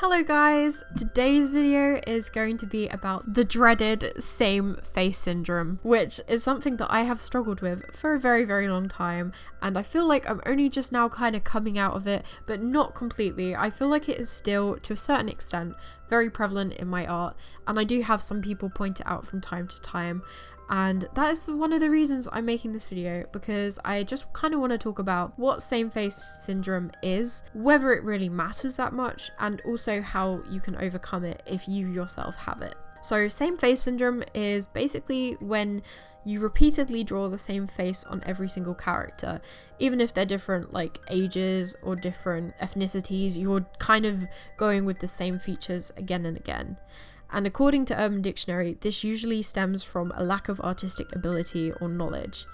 Hello guys, today's video is going to be about the dreaded same face syndrome, which is something that I have struggled with for a very long time, and I feel like I'm only just now kind of coming out of it, but not completely. I feel like it is still, to a certain extent, very prevalent in my art, and I do have some people point it out from time to time. And that is one of the reasons I'm making this video, because I just kind of want to talk about what same face syndrome is, whether it really matters that much, and also how you can overcome it if you yourself have it. So same face syndrome is basically when you repeatedly draw the same face on every single character, even if they're different like ages or different ethnicities, you're kind of going with the same features again and again. And according to Urban Dictionary, this usually stems from a lack of artistic ability or knowledge.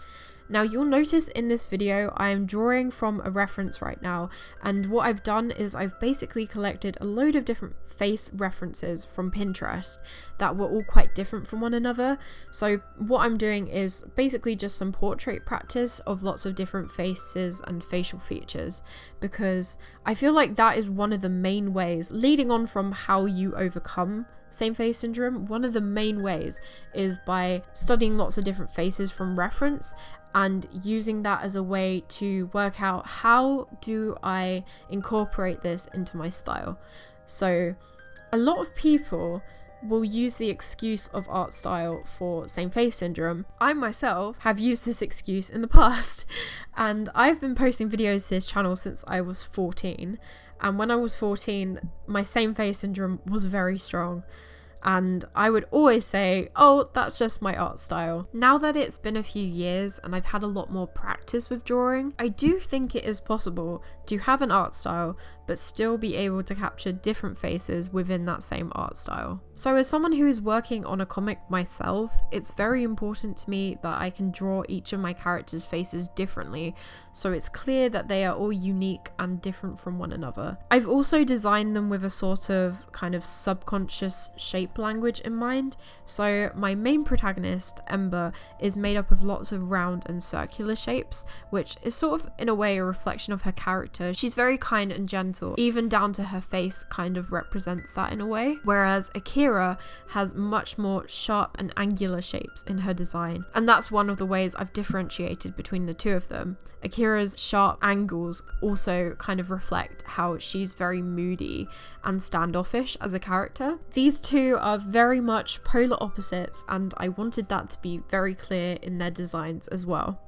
Now you'll notice in this video I am drawing from a reference right now, and what I've done is I've basically collected a load of different face references from Pinterest that were all quite different from one another. So what I'm doing is basically just some portrait practice of lots of different faces and facial features, because I feel like that is one of the main ways, leading on from how you overcome same face syndrome. One of the main ways is by studying lots of different faces from reference and using that as a way to work out how do I incorporate this into my style. So a lot of people will use the excuse of art style for same face syndrome. I myself have used this excuse in the past, and I've been posting videos to this channel since I was 14. And when I was 14, my same face syndrome was very strong. And I would always say, oh, that's just my art style. Now that it's been a few years and I've had a lot more practice with drawing, I do think it is possible to have an art style but still be able to capture different faces within that same art style. So as someone who is working on a comic myself, it's very important to me that I can draw each of my characters' faces differently, so it's clear that they are all unique and different from one another. I've also designed them with a sort of kind of subconscious shape language in mind. So my main protagonist, Ember, is made up of lots of round and circular shapes, which is sort of in a way a reflection of her character. She's very kind and gentle, even down to her face kind of represents that in a way, whereas Akira has much more sharp and angular shapes in her design, and that's one of the ways I've differentiated between the two of them. Akira's sharp angles also kind of reflect how she's very moody and standoffish as a character. These two are very much polar opposites, and I wanted that to be very clear in their designs as well.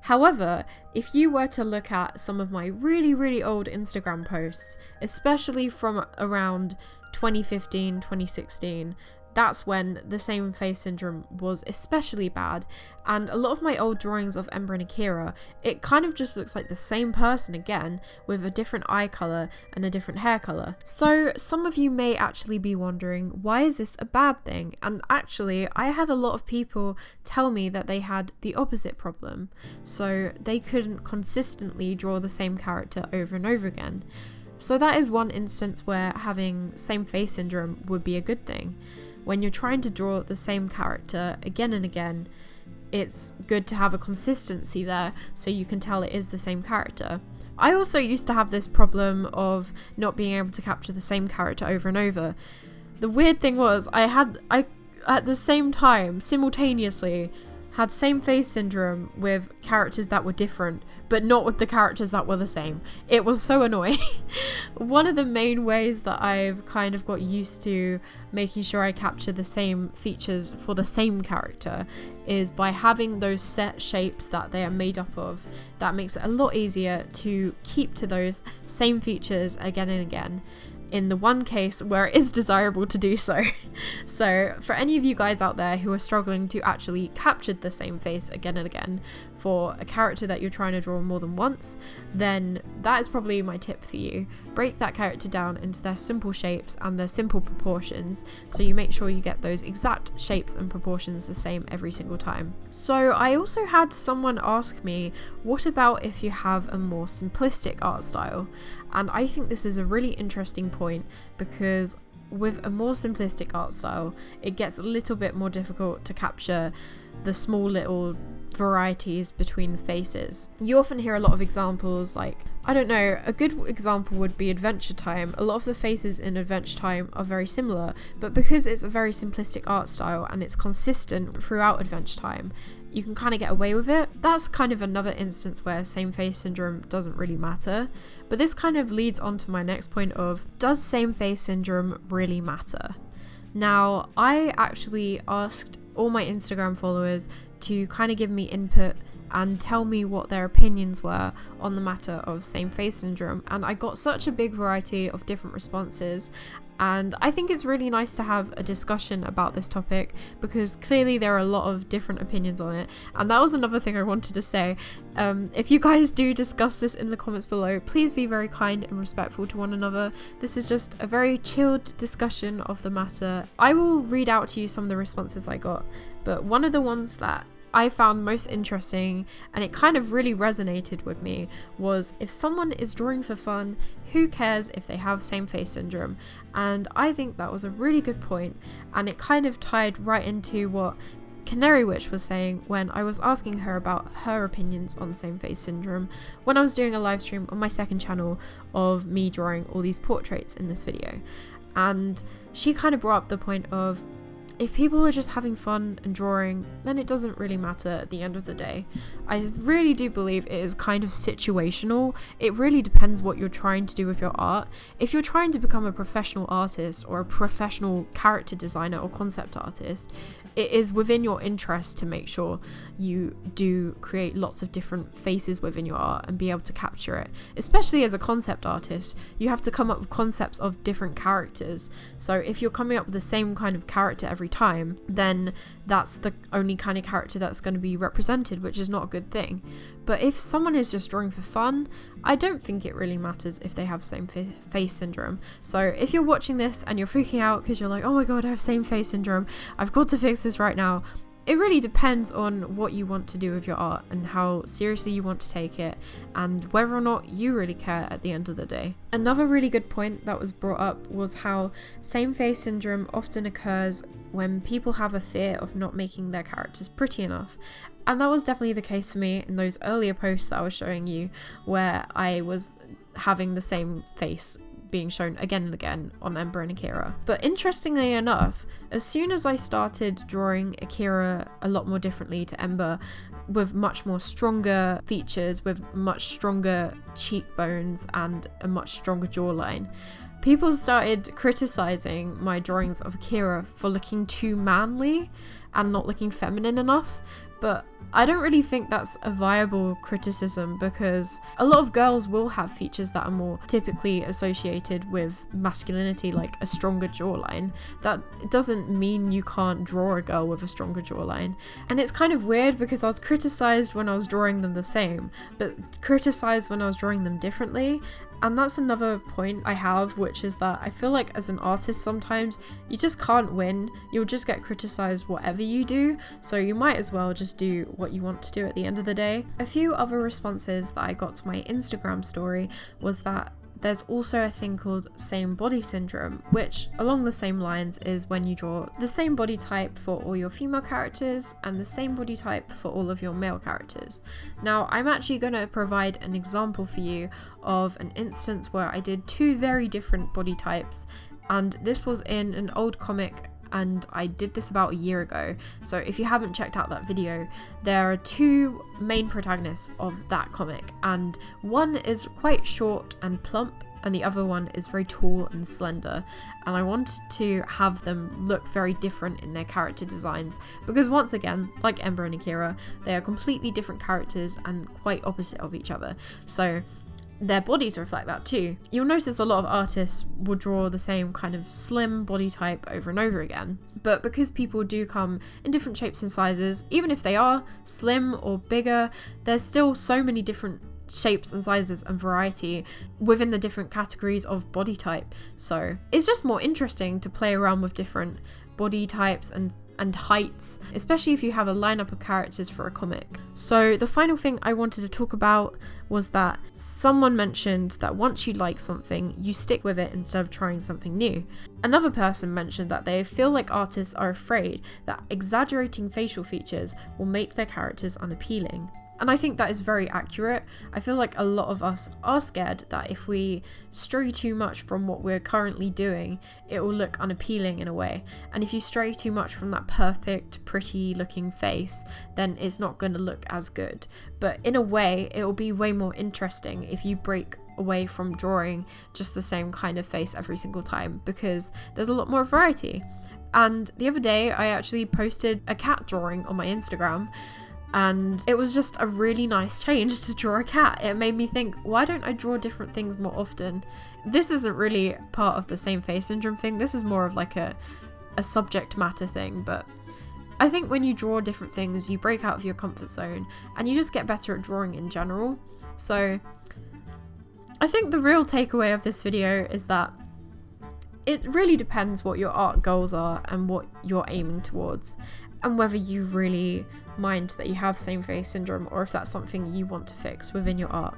However, if you were to look at some of my really old Instagram posts, especially from around 2015, 2016, that's when the same face syndrome was especially bad, and a lot of my old drawings of Ember and Akira, it kind of just looks like the same person again, with a different eye colour and a different hair colour. So some of you may actually be wondering, why is this a bad thing? And actually, I had a lot of people tell me that they had the opposite problem, so they couldn't consistently draw the same character over and over again. So that is one instance where having same face syndrome would be a good thing. When you're trying to draw the same character again and again, it's good to have a consistency there so you can tell it is the same character. I also used to have this problem of not being able to capture the same character over and over. The weird thing was I at the same time, simultaneously, had same face syndrome with characters that were different, but not with the characters that were the same. It was so annoying. One of the main ways that I've kind of got used to making sure I capture the same features for the same character is by having those set shapes that they are made up of. That makes it a lot easier to keep to those same features again and again, in the one case where it is desirable to do so. So for any of you guys out there who are struggling to actually capture the same face again and again for a character that you're trying to draw more than once, then that is probably my tip for you. Break that character down into their simple shapes and their simple proportions, so you make sure you get those exact shapes and proportions the same every single time. So I also had someone ask me, what about if you have a more simplistic art style? And I think this is a really interesting point, because with a more simplistic art style, it gets a little bit more difficult to capture the small little varieties between faces. You often hear a lot of examples, like, I don't know, a good example would be Adventure Time. A lot of the faces in Adventure Time are very similar, but because it's a very simplistic art style and it's consistent throughout Adventure Time, you can kind of get away with it. That's kind of another instance where same face syndrome doesn't really matter. But this kind of leads on to my next point of, does same face syndrome really matter? Now, I actually asked all my Instagram followers to kind of give me input and tell me what their opinions were on the matter of same face syndrome, and I got such a big variety of different responses. And I think it's really nice to have a discussion about this topic because clearly there are a lot of different opinions on it. And that was another thing I wanted to say. If you guys do discuss this in the comments below, please be very kind and respectful to one another. This is just a very chilled discussion of the matter. I will read out to you some of the responses I got, but one of the ones that I found most interesting, and it kind of really resonated with me, was if someone is drawing for fun, who cares if they have same face syndrome? And I think that was a really good point, and it kind of tied right into what Canary Witch was saying when I was asking her about her opinions on same face syndrome when I was doing a live stream on my second channel of me drawing all these portraits in this video. And she kind of brought up the point of, if people are just having fun and drawing, then it doesn't really matter at the end of the day. I really do believe it is kind of situational. It really depends what you're trying to do with your art. If you're trying to become a professional artist or a professional character designer or concept artist, it is within your interest to make sure you do create lots of different faces within your art and be able to capture it. Especially as a concept artist, you have to come up with concepts of different characters. So if you're coming up with the same kind of character every time, then that's the only kind of character that's going to be represented, which is not a good thing. But if someone is just drawing for fun, I don't think it really matters if they have same face syndrome. So if you're watching this and you're freaking out because you're like, oh my god, I have same face syndrome, I've got to fix this right now, it really depends on what you want to do with your art and how seriously you want to take it and whether or not you really care at the end of the day. Another really good point that was brought up was how same face syndrome often occurs when people have a fear of not making their characters pretty enough. And that was definitely the case for me in those earlier posts that I was showing you where I was having the same face being shown again and again on Ember and Akira. But interestingly enough, as soon as I started drawing Akira a lot more differently to Ember, with much more stronger features, with much stronger cheekbones and a much stronger jawline, people started criticizing my drawings of Akira for looking too manly and not looking feminine enough. But I don't really think that's a viable criticism because a lot of girls will have features that are more typically associated with masculinity, like a stronger jawline. That doesn't mean you can't draw a girl with a stronger jawline. And it's kind of weird because I was criticized when I was drawing them the same, but criticized when I was drawing them differently. And that's another point I have, which is that I feel like as an artist sometimes you just can't win. You'll just get criticized whatever you do, so you might as well just do what you want to do at the end of the day. A few other responses that I got to my Instagram story was that there's also a thing called same body syndrome, which along the same lines is when you draw the same body type for all your female characters and the same body type for all of your male characters. Now, I'm actually going to provide an example for you of an instance where I did two very different body types, and this was in an old comic and I did this about a year ago. So if you haven't checked out that video, there are two main protagonists of that comic, and one is quite short and plump and the other one is very tall and slender, and I wanted to have them look very different in their character designs because, once again, like Ember and Akira, they are completely different characters and quite opposite of each other, so their bodies reflect that too. You'll notice a lot of artists will draw the same kind of slim body type over and over again, but because people do come in different shapes and sizes, even if they are slim or bigger, there's still so many different shapes and sizes and variety within the different categories of body type. So it's just more interesting to play around with different body types and heights, especially if you have a lineup of characters for a comic. So the final thing I wanted to talk about was that someone mentioned that once you like something, you stick with it instead of trying something new. Another person mentioned that they feel like artists are afraid that exaggerating facial features will make their characters unappealing. And I think that is very accurate. I feel like a lot of us are scared that if we stray too much from what we're currently doing, it will look unappealing in a way. And if you stray too much from that perfect, pretty looking face, then it's not going to look as good. But in a way, it will be way more interesting if you break away from drawing just the same kind of face every single time, because there's a lot more variety. And the other day, I actually posted a cat drawing on my Instagram. And it was just a really nice change to draw a cat. It made me think, why don't I draw different things more often? This isn't really part of the same face syndrome thing. This is more of like a subject matter thing. But I think when you draw different things, you break out of your comfort zone and you just get better at drawing in general. So I think the real takeaway of this video is that it really depends what your art goals are and what you're aiming towards, and whether you really mind that you have same face syndrome or if that's something you want to fix within your art.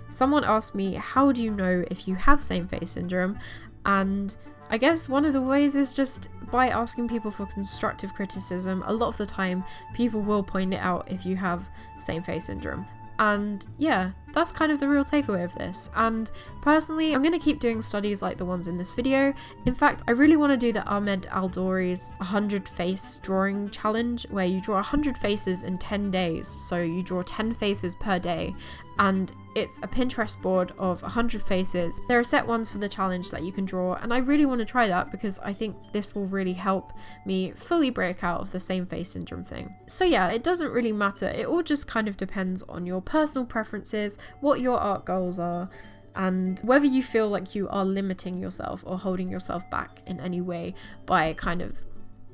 Someone asked me, how do you know if you have same face syndrome? And I guess one of the ways is just by asking people for constructive criticism. A lot of the time people will point it out if you have same face syndrome. And yeah, that's kind of the real takeaway of this. And personally, I'm going to keep doing studies like the ones in this video. In fact, I really want to do the Ahmed Aldoori's 100 face drawing challenge, where you draw 100 faces in 10 days. So you draw 10 faces per day, and it's a Pinterest board of 100 faces. There are set ones for the challenge that you can draw, and I really want to try that because I think this will really help me fully break out of the same face syndrome thing. So yeah, it doesn't really matter. It all just kind of depends on your personal preferences, what your art goals are, and whether you feel like you are limiting yourself or holding yourself back in any way by kind of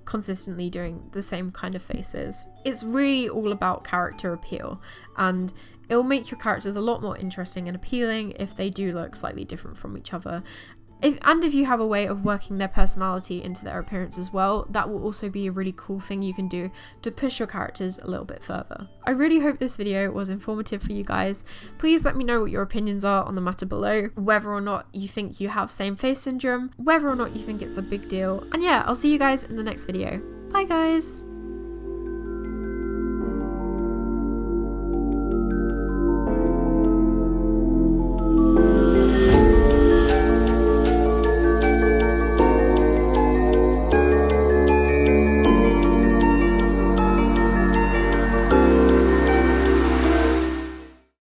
consistently doing the same kind of faces. It's really all about character appeal, and it will make your characters a lot more interesting and appealing if they do look slightly different from each other. If you have a way of working their personality into their appearance as well, that will also be a really cool thing you can do to push your characters a little bit further. I really hope this video was informative for you guys. Please let me know what your opinions are on the matter below, whether or not you think you have same face syndrome, whether or not you think it's a big deal. And yeah, I'll see you guys in the next video. Bye guys!